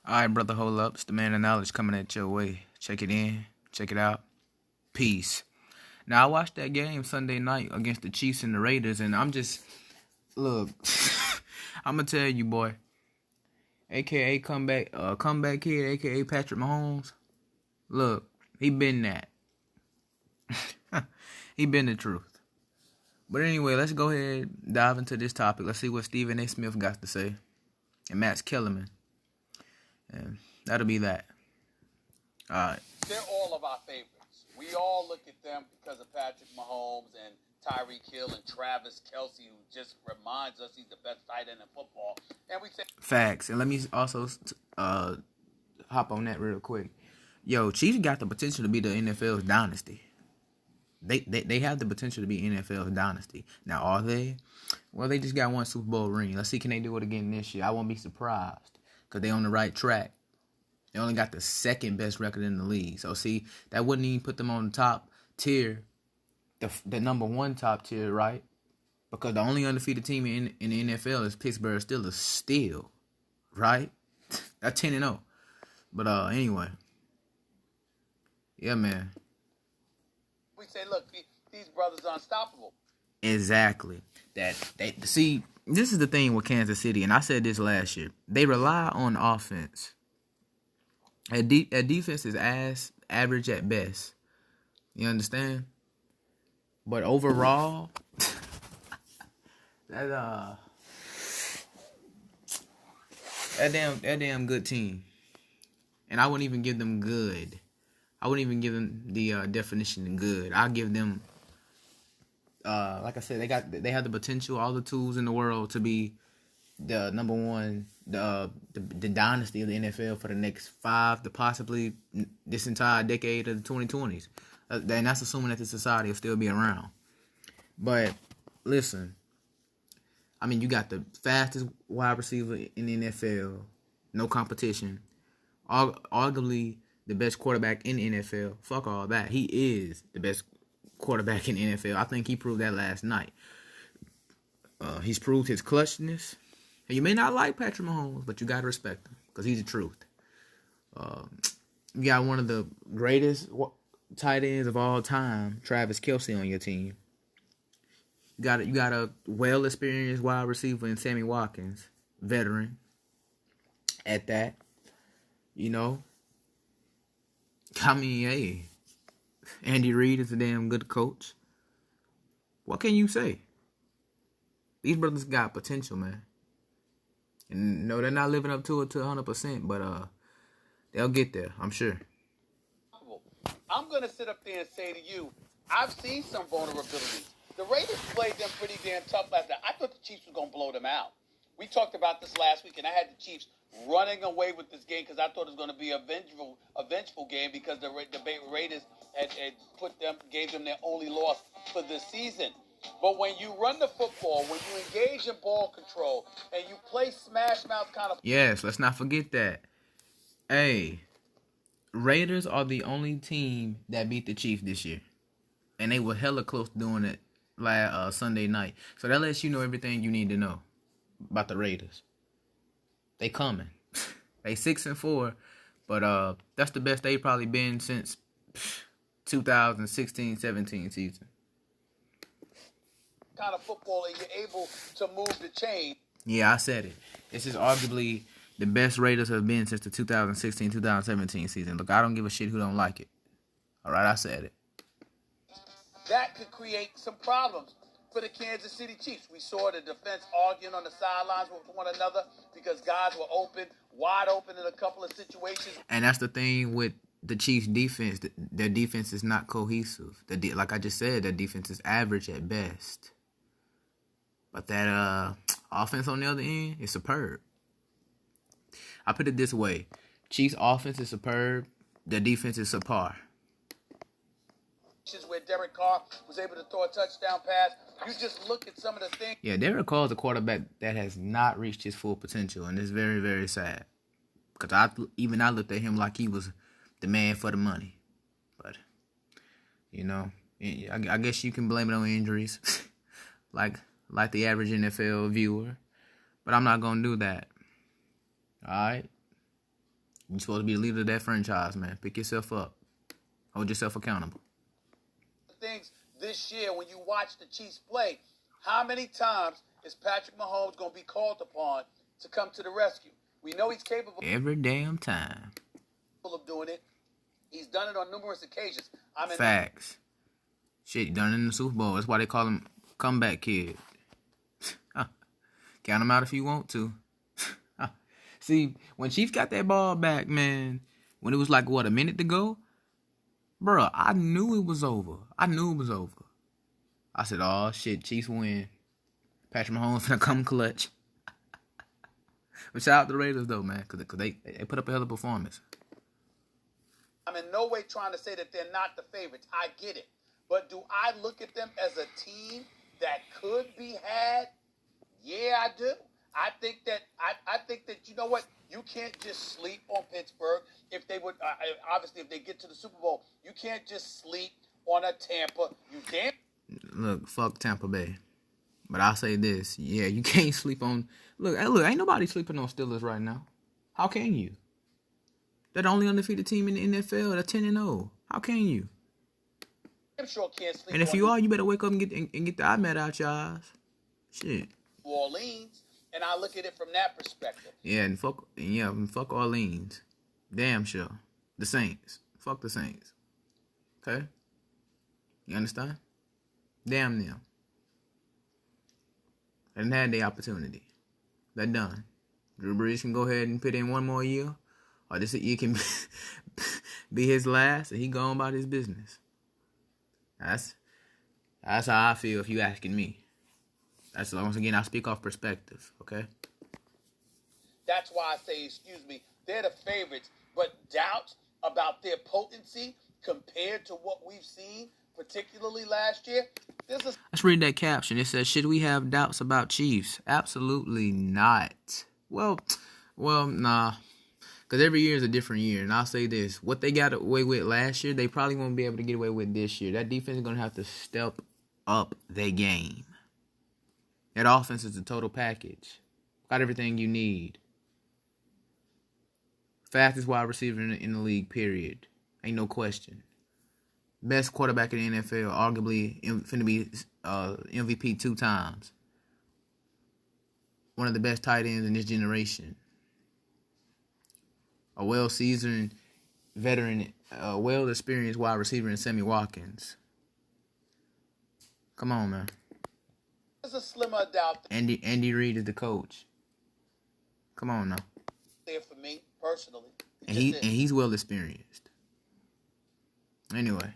All right, brother, hold up. It's the man of knowledge coming at your way. Check it in. Check it out. Peace. Now, I watched that game Sunday night against the Chiefs and the Raiders, and look, I'm going to tell you, boy, a.k.a. comeback kid, a.k.a. Patrick Mahomes, look, he been that. He been the truth. But anyway, let's go ahead and dive into this topic. Let's see what Stephen A. Smith got to say. And Max Kellerman. And that'll be that. All right. They're all of our favorites. We all look at them because of Patrick Mahomes and Tyreek Hill and Travis Kelce, who just reminds us he's the best tight end in football. And we say facts. And let me also hop on that real quick. Yo, Chiefs got the potential to be the NFL's dynasty. They have the potential to be NFL's dynasty. Now, are they? Well, they just got one Super Bowl ring. Let's see, can they do it again this year? I won't be surprised because they on the right track. They only got the second best record in the league. So, see, that wouldn't even put them on the top tier, the number one top tier, right? Because the only undefeated team in the NFL is Pittsburgh Steelers still, right? That's 10-0. But anyway. Yeah, man. We say, look, these brothers are unstoppable. Exactly. See, this is the thing with Kansas City, and I said this last year. They rely on offense. A defense is average at best. You understand? But overall, that damn good team. And I wouldn't even give them good. I wouldn't even give them the definition of good. I'll give them, like I said, they have the potential, all the tools in the world to be the number one, the dynasty of the NFL for the next 5 to possibly this entire decade of the 2020s. And that's assuming that the society will still be around. But listen, I mean, you got the fastest wide receiver in the NFL, no competition. Arguably the best quarterback in the NFL. Fuck all that. He is the best quarterback in the NFL. I think he proved that last night. He's proved his clutchness. And you may not like Patrick Mahomes, but you got to respect him because he's the truth. You got one of the greatest tight ends of all time, Travis Kelce, on your team. You got a well-experienced wide receiver in Sammy Watkins, veteran at that. You know, I mean, hey, Andy Reid is a damn good coach. What can you say? These brothers got potential, man. And no, they're not living up to it to 100%, but they'll get there, I'm sure. I'm going to sit up there and say to you, I've seen some vulnerabilities. The Raiders played them pretty damn tough last night. I thought the Chiefs were going to blow them out. We talked about this last week, and I had the Chiefs running away with this game because I thought it was going to be a vengeful game because the Raiders had gave them their only loss for the season. But when you run the football, when you engage in ball control, and you play smash mouth kind of... Yes, let's not forget that. Hey, Raiders are the only team that beat the Chiefs this year. And they were hella close to doing it last Sunday night. So that lets you know everything you need to know about the Raiders. They coming. They 6-4, but that's the best they probably been since 2016-17 season. Kind of football, and you're able to move the chain. Yeah, I said it. This is arguably the best Raiders have been since the 2016-2017 season. Look, I don't give a shit who don't like it. All right, I said it. That could create some problems for the Kansas City Chiefs. We saw the defense arguing on the sidelines with one another because guys were wide open in a couple of situations. And that's the thing with the Chiefs' defense. Their defense is not cohesive. Like I just said, their defense is average at best. But that offense on the other end is superb. I put it this way. Chiefs' offense is superb. Their defense is subpar. Where Derek Carr was able to throw a touchdown pass. You just look at some of the things. Yeah, Derek Carr is a quarterback that has not reached his full potential, and it's very, very sad. Because I looked at him like he was the man for the money. But, you know, I guess you can blame it on injuries, like the average NFL viewer. But I'm not going to do that. All right? You're supposed to be the leader of that franchise, man. Pick yourself up. Hold yourself accountable. Things this year when you watch the Chiefs play, how many times is Patrick Mahomes going to be called upon to come to the rescue? We know he's capable every damn time of doing it. He's done it on numerous occasions. Facts. Shit, done it in the Super Bowl. That's why they call him comeback kid. Count him out if you want to. See, when Chiefs got that ball back, man, when it was like, what, a minute to go? Bro, I knew it was over. I said, oh, shit, Chiefs win. Patrick Mahomes finna come clutch. But shout out to the Raiders, though, man, because they put up a hell of a performance. I'm in no way trying to say that they're not the favorites. I get it. But do I look at them as a team that could be had? Yeah, I do. I think that you know what? You can't just sleep on Pittsburgh. If they would, obviously, if they get to the Super Bowl, you can't just sleep on a Tampa. You damn. Look, fuck Tampa Bay. But I'll say this. Yeah, you can't sleep on. Look, ain't nobody sleeping on Steelers right now. How can you? They're the only undefeated team in the NFL. They're 10-0. How can you? I'm sure can't sleep. And if you are, you better wake up and get the iMed out your eyes. Shit. New Orleans, and I look at it from that perspective. Yeah, and fuck Orleans. Damn sure. The Saints. Fuck the Saints. Okay? You understand? Damn them. They didn't have the opportunity. They're done. Drew Brees can go ahead and put in one more year, or this year can be his last, and he go on about his business. That's how I feel if you asking me. That's once again I speak off perspective, okay? That's why I say, they're the favorites, but doubts about their potency compared to what we've seen, particularly last year. Let's read that caption. It says, should we have doubts about Chiefs? Absolutely not. Well, nah. Because every year is a different year. And I'll say this. What they got away with last year, they probably won't be able to get away with this year. That defense is going to have to step up their game. That offense is a total package. Got everything you need. Fastest wide receiver in the league, period. Ain't no question. Best quarterback in the NFL, arguably finna be MVP 2 times. One of the best tight ends in this generation. A well-seasoned veteran, a well-experienced wide receiver in Sammy Watkins. Come on, man. There's a slimmer doubt. Andy Reid is the coach. Come on now. There for me personally. And he's well experienced. Anyway.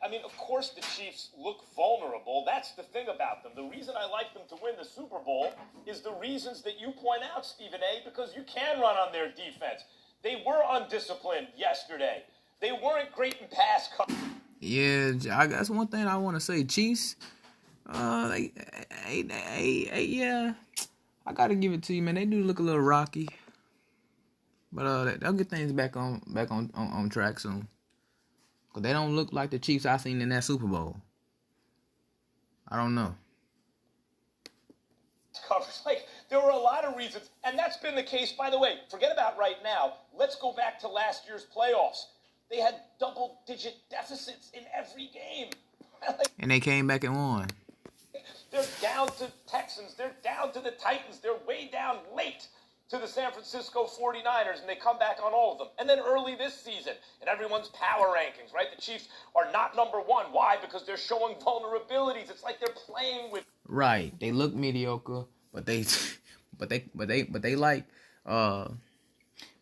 I mean, of course the Chiefs look vulnerable. That's the thing about them. The reason I like them to win the Super Bowl is the reasons that you point out, Stephen A., because you can run on their defense. They were undisciplined yesterday. They weren't great in pass coverage. Yeah, that's one thing I want to say. Chiefs, yeah, I got to give it to you, man. They do look a little rocky. But they'll get things back on track soon. Because they don't look like the Chiefs I seen in that Super Bowl. I don't know. Coverage. Like, there were a lot of reasons. And that's been the case, by the way. Forget about right now. Let's go back to last year's playoffs. They had double-digit deficits in every game. And they came back and won. They're down to Texans. They're down to the Titans. They're way down late to the San Francisco 49ers, and they come back on all of them. And then early this season, in everyone's power rankings, right? The Chiefs are not number one. Why? Because they're showing vulnerabilities. It's like they're playing with. Right. They look mediocre, but they like, but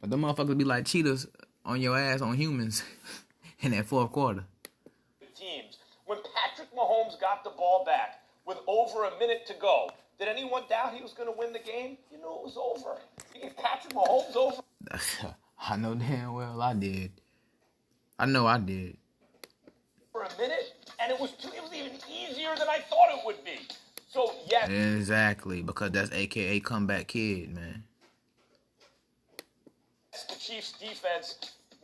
them motherfuckers be like cheetahs on your ass on humans in that fourth quarter. Teams. When Patrick Mahomes got the ball back with over a minute to go, did anyone doubt he was going to win the game? You knew it was over. He gave Patrick Mahomes over. I know damn well I did. I know I did. For a minute, and it was even easier than I thought it would be. So, yes. Exactly, because that's AKA comeback kid, man. The Chiefs' defense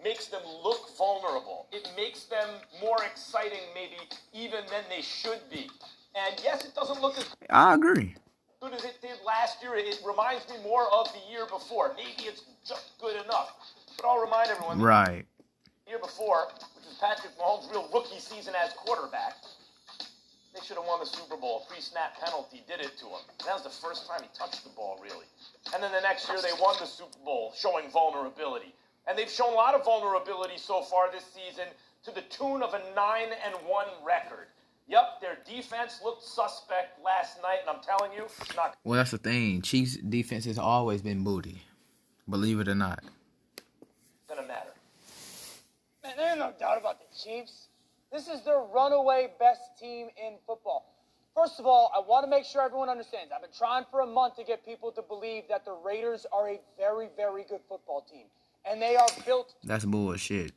makes them look vulnerable. It makes them more exciting, maybe, even than they should be. And yes, it doesn't look as. I agree. good as it did last year. It reminds me more of the year before. Maybe it's just good enough. But I'll remind everyone, Right. the year before, which was Patrick Mahomes' real rookie season as quarterback, they should have won the Super Bowl. 3-snap penalty did it to him. That was the first time he touched the ball, really. And then the next year they won the Super Bowl, showing vulnerability. And they've shown a lot of vulnerability so far this season to the tune of a 9-1 record. Yep, their defense looked suspect last night, and I'm telling you, it's not. Well, that's the thing. Chiefs' defense has always been booty. Believe it or not. Gonna matter. Man, there's no doubt about the Chiefs. This is the runaway best team in football. First of all, I want to make sure everyone understands. I've been trying for a month to get people to believe that the Raiders are a very, very good football team. And they are built. That's bullshit.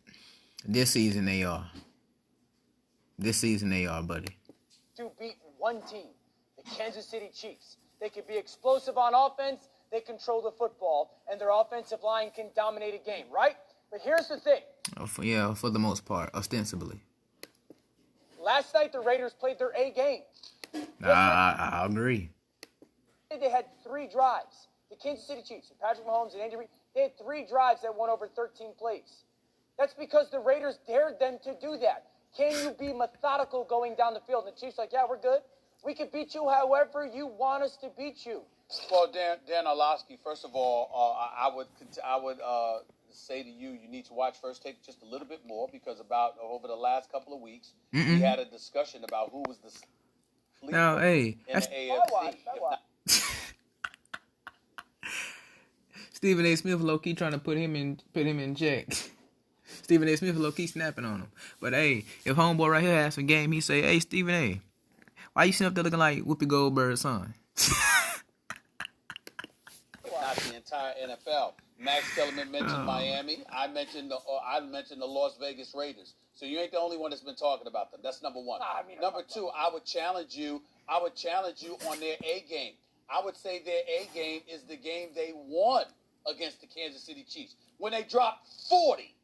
This season they are. This season they are, buddy. To beat one team, the Kansas City Chiefs. They can be explosive on offense. They control the football. And their offensive line can dominate a game, right? But here's the thing. For the most part, ostensibly. Last night, the Raiders played their A game. I agree. They had 3 drives. The Kansas City Chiefs, Patrick Mahomes and Andy Reid, they had 3 drives that won over 13 plays. That's because the Raiders dared them to do that. Can you be methodical going down the field? And the Chiefs like, yeah, we're good. We can beat you however you want us to beat you. Well, Dan Orlovsky, first of all, I would say to you, you need to watch First Take just a little bit more because over the last couple of weeks, we had a discussion about who was the sleeper Now, hey, in the AFC. Stephen A. Smith low-key trying to put him in check. Stephen A. Smith low-key snapping on him. But hey, if homeboy right here has some game, he say, hey, Stephen A., why you sitting up there looking like Whoopi Goldberg's son? Not the entire NFL. Max Kellerman mentioned Miami. I mentioned the Las Vegas Raiders. So you ain't the only one that's been talking about them. That's number one. Number 2, I would challenge you on their A game. I would say their A game is the game they won against the Kansas City Chiefs. When they dropped 40,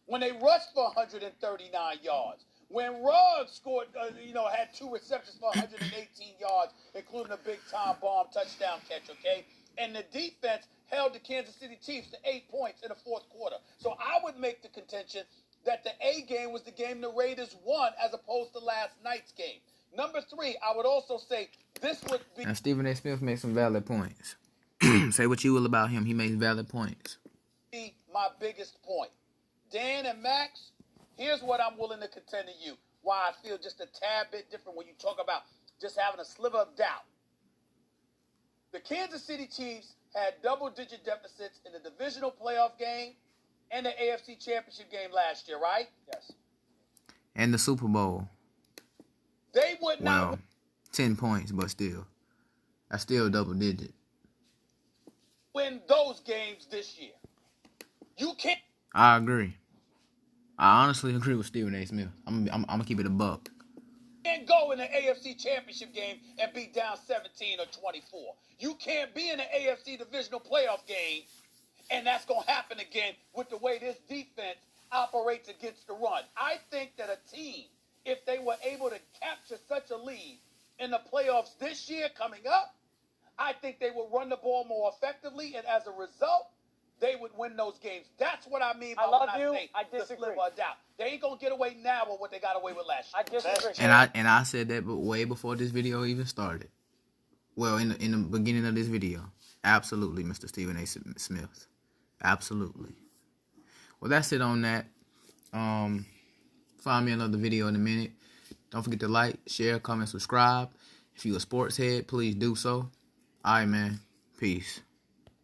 when they rushed for 139 yards, when Ruggs scored, had 2 receptions for 118 yards, including a big-time bomb touchdown catch, okay? And the defense held the Kansas City Chiefs to 8 points in the fourth quarter. So I would make the contention that the A game was the game the Raiders won as opposed to last night's game. Number 3, I would also say this would be... And Stephen A. Smith makes some valid points. Say what you will about him. He makes valid points. My biggest point. Dan and Max, here's what I'm willing to contend to you. Why I feel just a tad bit different when you talk about just having a sliver of doubt. The Kansas City Chiefs had double-digit deficits in the divisional playoff game and the AFC Championship game last year, right? Yes. And the Super Bowl. They would not... Well, 10 points, but still. That's still double-digit. ...win those games this year. You can't... I agree. I honestly agree with Stephen A. Smith. I'm gonna keep it a buck. Can't go in the AFC Championship game and be down 17 or 24. You can't be in the AFC Divisional Playoff game, and that's going to happen again with the way this defense operates against the run. I think that a team, if they were able to capture such a lead in the playoffs this year coming up, I think they would run the ball more effectively, and as a result, they would win those games. That's what I mean by when I say the sliver of doubt. They ain't going to get away now with what they got away with last year. I disagree. And I said that way before this video even started. Well, in the beginning of this video. Absolutely, Mr. Stephen A. Smith. Absolutely. Well, that's it on that. Find me another video in a minute. Don't forget to like, share, comment, subscribe. If you're a sports head, please do so. All right, man. Peace.